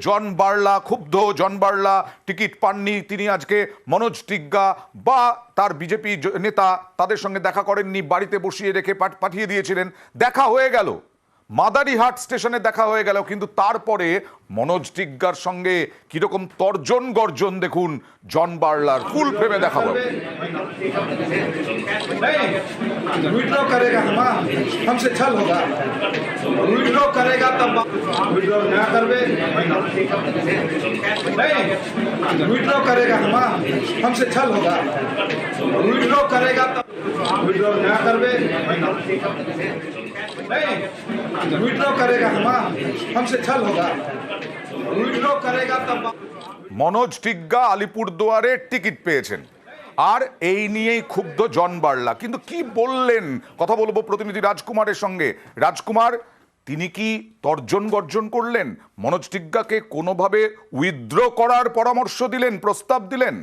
জন বার্লা ক্ষুব্ধ, জন বার্লা টিকিট পাননি, তিনি আজকে মনোজ টিগ্গা বা তার বিজেপি নেতা তাদের সঙ্গে দেখা করেননি, বাড়িতে বসিয়ে রেখে পাঠিয়ে দিয়েছিলেন। দেখা হয়ে গেল, মাদারিহাট স্টেশনে দেখা হয়ে গেল, কিন্তু তারপরে মনোজ টিগ্গার সঙ্গে কিরকম তর্জন গর্জন দেখুন জন বার্লার। ফুল ফ্রেমে দেখাবো। विड्रॉ करेगा हमसे छल होगा, विड्रॉ करेगा तब विड्रॉ ना करबे नहीं, विड्रॉ करेगा हमसे छल होगा, विड्रॉ करेगा तब विड्रॉ ना करबे नहीं, विड्रॉ करेगा हमसे छल होगा, विड्रॉ करेगा तब। মনোজ টিগ্গা আলিপুরদুয়ারে টিকিট পেয়েছেন, আর এই নিয়েই ক্ষুব্ধ জন বার্লা। কিন্তু কি বললেন, কথা বলবো প্রতিনিধি রাজকুমারের সঙ্গে। রাজকুমার, তিনি কি তর্জন গর্জন করলেন? মনোজ টিগ্গাকে কোনোভাবে উইথড্র করার পরামর্শ দিলেন, প্রস্তাব দিলেন?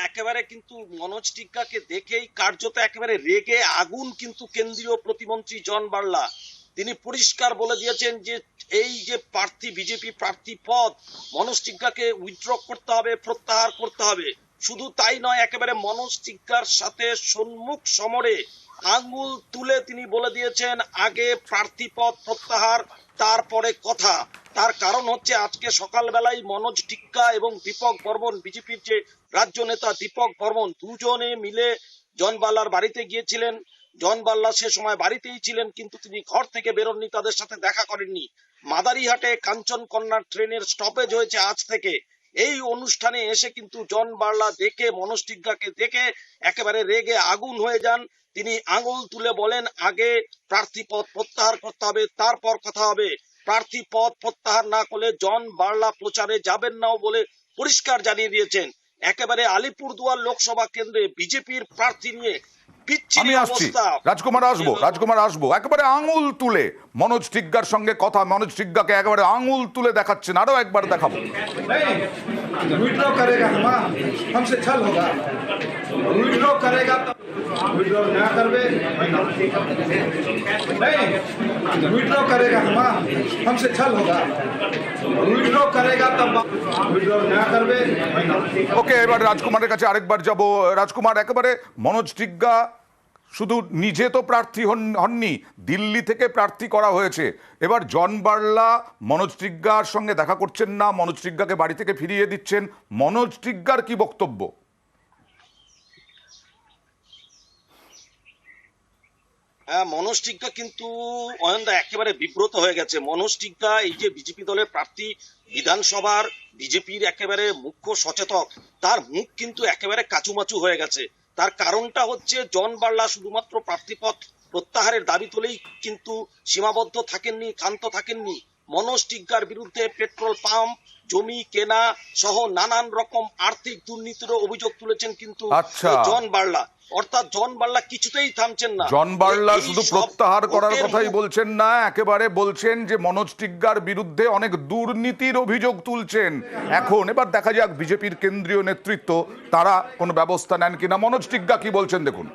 একেবারে কিন্তু মনোজ টিগ্গাকে দেখেই কার্যত একেবারে রেগে আগুন কিন্তু কেন্দ্রীয় প্রতিমন্ত্রী জন বার্লা। তিনি পরিষ্কার বলে দিয়েছেন যে এই যে প্রার্থী, বিজেপি প্রার্থী পদ, মনোজ টিগ্গাকে উইথড্র করতে হবে, প্রত্যাহার করতে হবে। শুধু তাই নয়, একেবারে মনোজ টিগ্গার সাথে সম্মুখ সমরে আঙ্গুল তুলে তিনি বলে দিয়েছেন আগে প্রার্থী পদ প্রত্যাহার, তারপরে কথা। তার কারণ হচ্ছে আজকে সকালবেলায় মনোজ টিগ্গা এবং দীপক বর্মন, বিজেপির যে রাজ্য নেতা দীপক বর্মন, দুজনে মিলে জন বার্লার বাড়িতে গিয়েছিলেন। জন বার্লা সে সময় বাড়িতেই ছিলেন, কিন্তু তিনি ঘর থেকে বেরোননি, তাদের সাথে দেখা করেননি। মাদারিহাটে কাঞ্চন কন্যা ট্রেনের স্টপেজ হয়েছে আজ থেকে। এই অনুষ্ঠানে এসে কিন্তু জন বার্লা দেখে, মনোজ টিগ্গাকে দেখে একেবারে রেগে আগুন হয়ে যান। তিনি আঙুল তুলে বলেন আগে প্রার্থী পদ প্রত্যাহার করতে হবে, তারপর কথা হবে। প্রার্থী পদ প্রত্যাহার না করলে জন বার্লা প্রচারে যাবেন নাও বলে পরিষ্কার জানিয়ে দিয়েছেন। একেবারে আলিপুরদুয়ার লোকসভা কেন্দ্রে বিজেপির প্রার্থী নিয়ে আমি আসছি, রাজকুমার আসবো। একেবারে আঙুল তুলে মনোজ টিগ্গার সঙ্গে কথা, মনোজ টিগ্গাকে একেবারে আঙুল তুলে দেখাচ্ছেন। আরো একবার দেখাবো। विड्रॉ करेगा हमसे छल होगा, विड्रॉ करेगा तब विड्रॉ ना करबे नहीं, विड्रॉ करेगा हमसे छल होगा, विड्रॉ करेगा तब विड्रॉ ना करबे। ওকে, এবার রাজকুমারের কাছে আরেকবার যাব। রাজকুমার, একেবারে মনোজ টিগ্গা শুধু নিজে তো প্রার্থী হননি, দিল্লি থেকে প্রার্থী করা হয়েছে। এবার জন বার্লা মনোজ টিগ্গার সঙ্গে দেখা করছেন না, মনোজ টিগ্গাকে বাড়ি থেকে ফিরিয়ে দিচ্ছেন। মনোজ টিগ্গার কি বক্তব্য? মনোজ টিগ্গা কিন্তু অয়নদা একেবারে বিব্রত হয়ে গেছে। মনোজ টিগ্গা এই যে বিজেপি দলের প্রার্থী, বিধানসভার বিজেপির একেবারে মুখ্য সচেতক, তার মুখ কিন্তু একেবারে কাচুমাচু হয়ে গেছে। তার কারণটা হচ্ছে জন বার্লা শুধুমাত্র প্রার্থীপদ প্রত্যাহারের দাবি তুলেই কিন্তু সীমাবদ্ধ থাকেননি, ক্ষান্ত থাকেননি। মনোজ টিগ্গার বিরুদ্ধে পেট্রোল পাম্প, জমি কেনা সহ নানান রকম আর্থিক দুর্নীতির অভিযোগ তুলেছেন কিন্তু জন বার্লা। অর্থাৎ জন বার্লা কিছুতেই থামছেন না। জন বার্লা শুধু প্রত্যাহার করার কথাই বলছেন না, একেবারে বলছেন যে মনোজ টিগ্গার বিরুদ্ধে অনেক দুর্নীতির অভিযোগ তুলছেন। এবার দেখা যাক বিজেপির কেন্দ্রীয় নেতৃত্ব তারা কোনো ব্যবস্থা নেন কিনা। মনোজ টিগ্গা কি বলছেন দেখুন।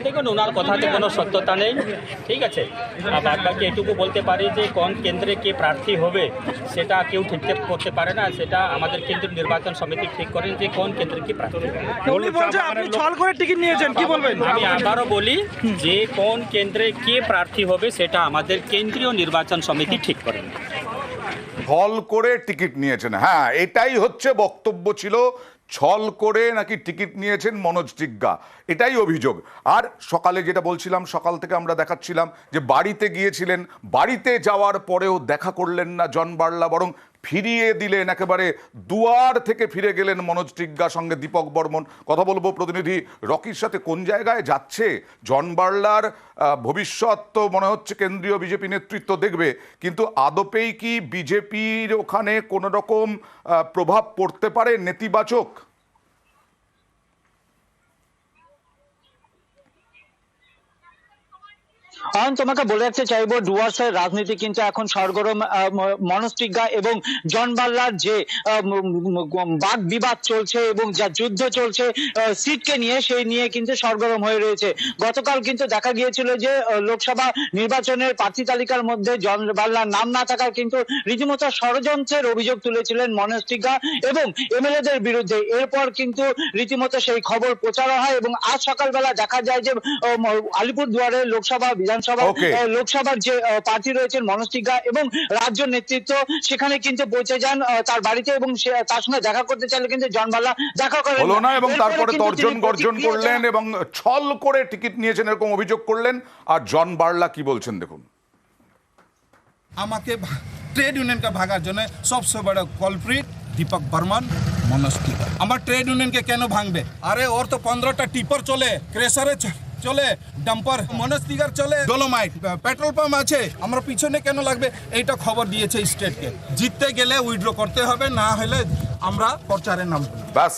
দেখুন, ওনার কথাতে কোনো সত্যতা নেই, ঠিক আছে। বাদ বাকি এটুকু বলতে পারি যে কোন কেন্দ্রে কে প্রার্থী হবে সেটা কেউ ঠিক করতে পারে না, সেটা আমাদের কেন্দ্রীয় নির্বাচন সমিতি ঠিক করেন যে কোন কেন্দ্রে কি প্রার্থী। আপনি ছল করে টিকিট নিয়েছেন, কি বলবেন? আমি আবারও বলি যে কোন কেন্দ্রে কে প্রার্থী হবে সেটা আমাদের কেন্দ্রীয় নির্বাচন সমিতি ঠিক করেন। ছল করে টিকিট নিয়েছেন, হ্যাঁ, এটাই হচ্ছে বক্তব্য ছিল। ছল করে নাকি টিকিট নিয়েছেন মনোজ টিগ্গা, এটাই অভিযোগ। আর সকালে যেটা বলছিলাম, সকাল থেকে আমরা দেখাচ্ছিলাম যে বাড়িতে গিয়েছিলেন, বাড়িতে যাওয়ার পরেও দেখা করলেন না জন বার্লা, বরং ফিরিয়ে দিলেন, একেবারে দুয়ার থেকে ফিরে গেলেন মনোজ টিগ্গা, সঙ্গে দীপক বর্মন। কথা বলবো প্রতিনিধি রকির সাথে। কোন জায়গায় যাচ্ছে জন বার্লার ভবিষ্যৎ? তো মনে হচ্ছে কেন্দ্রীয় বিজেপি নেতৃত্ব দেখবে, কিন্তু আদপেই কি বিজেপির ওখানে কোনো রকম প্রভাব পড়তে পারে নেতিবাচক? কারণ তোমাকে বলে রাখতে চাইবো ডুয়ার্সের রাজনীতি কিন্তু এখন সরগরম। মনোজ টিগ্গা এবং জন বার্লার যে বাদ বিবাদ চলছে এবং যা যুদ্ধ চলছে সিটকে নিয়ে, সেই নিয়ে কিন্তু সরগরম হয়ে রয়েছে। গতকাল কিন্তু দেখা গিয়েছিল যে লোকসভা নির্বাচনের প্রার্থী তালিকার মধ্যে জন বার্লার নাম না থাকার কিন্তু রীতিমতো ষড়যন্ত্রের অভিযোগ তুলেছিলেন মনোজ টিগ্গা এবং এমএলএদের বিরুদ্ধে। এরপর কিন্তু রীতিমতো সেই খবর প্রচার হয় এবং আজ সকালবেলা দেখা যায় যে আলিপুরদুয়ারের লোকসভা বিধানসভা লোকসভার যে প্রার্থী রয়েছেন মনোজ টিগ্গা এবং রাজ্য নেতৃত্ব সেখানে কিন্তু পৌঁছে যান তার বাড়িতে এবং তার সঙ্গে দেখা করতে চাইলে কিন্তু জন বার্লা দেখা করেন হলো না এবং তারপরে তর্জন গর্জন করলেন এবং ছল করে টিকিট নিয়েছেন এরকম অভিযোগ করলেন। আর জন বার্লা কি বলছেন দেখুন। আমাকে ট্রেড ইউনিয়নকে ভাগার জন্য সবচেয়ে বড় কলপ্রিট দীপক বর্মন, মনোজ টিগ্গা। আমার ট্রেড ইউনিয়নকে কেন ভাঙবে? আরে ওর তো 15টা টিপার চলে, ক্রেসারে চলে, ডাম্পার মনোজ টিগ্গার চলে, ডোলোমাইট পেট্রোল পাম্প আছে, আমরা পিছনে কেন লাগবে? এইটা খবর দিয়েছে স্টেটকে। জিততে গেলে উইথড্র করতে হবে, না হলে আমরা প্রচারে নামবো। ব্যাস।